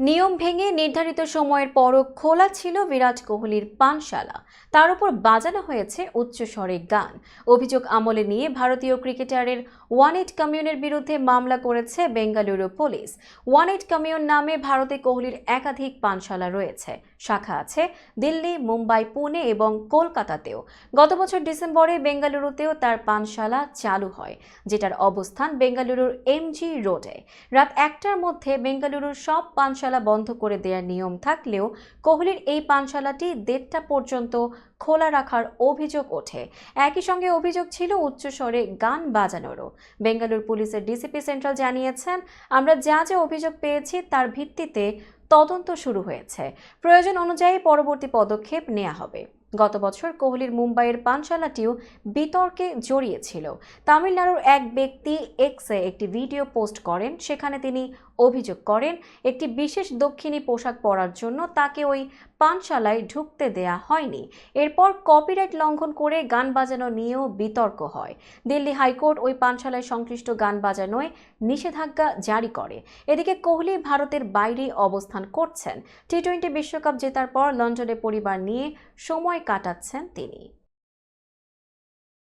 নিয়ম ভেঙে নির্ধারিত সময়ের পরও খোলা ছিল বিরাট কোহলির পানশালা। তার উপর বাজানো হয়েছে উচ্চস্বরে গান। অভিযোগ আমলে নিয়ে ভারতীয় ক্রিকেটারের ওয়ান এইট কমিউনের বিরুদ্ধে মামলা করেছে Bengaluru police. One eight commune নামে ভারতে কোহলির একাধিক পানশালা রয়েছে। শাখা আছে দিল্লি, মুম্বাই, পুনে এবং কলকাতাতেও। গত বছর ডিসেম্বরে বেঙ্গালুরুতেও তার পানশালা চালু হয়, যেটার অবস্থান বেঙ্গালুরুর এমজি রোডে। রাত 1টার মধ্যে বেঙ্গালুরুর সব পানশালা বন্ধ করে দেওয়ার নিয়ম থাকলেও কোহলির এই পানশালাটি 1:30টা পর্যন্ত খোলা রাখার অভিযোগ ওঠে। একই সঙ্গে অভিযোগ ছিল উচ্চস্বরে গান বাজানোরও। বেঙ্গালুরু পুলিশের ডিসিপি সেন্ট্রাল জানিয়েছেন, আমরা যা যা অভিযোগ পেয়েছি তার ভিত্তিতে তদন্ত শুরু হয়েছে। প্রয়োজন অনুযায়ী পরবর্তী পদক্ষেপ নেওয়া হবে। গত বছর কোহলির মুম্বাইয়ের পানশালাটিও বিতর্কে জড়িয়েছিল। তামিলনাড়ুর এক ব্যক্তি এক্সে একটি ভিডিও পোস্ট করেন। সেখানে তিনি অভিযোগ করেন, একটি বিশেষ দক্ষিণী পোশাক পরার জন্য তাকে ওই পানশালায় ঢুকতে দেয়া হয়নি। এরপর কপিরাইট লঙ্ঘন করে গান বাজানো নিয়েও বিতর্ক হয়। দিল্লি হাইকোর্ট ওই পানশালায় সংশ্লিষ্ট গান বাজানোয় নিষেধাজ্ঞা জারি করে। এদিকে কোহলি ভারতের বাইরে অবস্থান করছেন। টি-20 বিশ্বকাপ জেতার পর লন্ডনে পরিবার নিয়ে সময় কাটাচ্ছেন তিনি।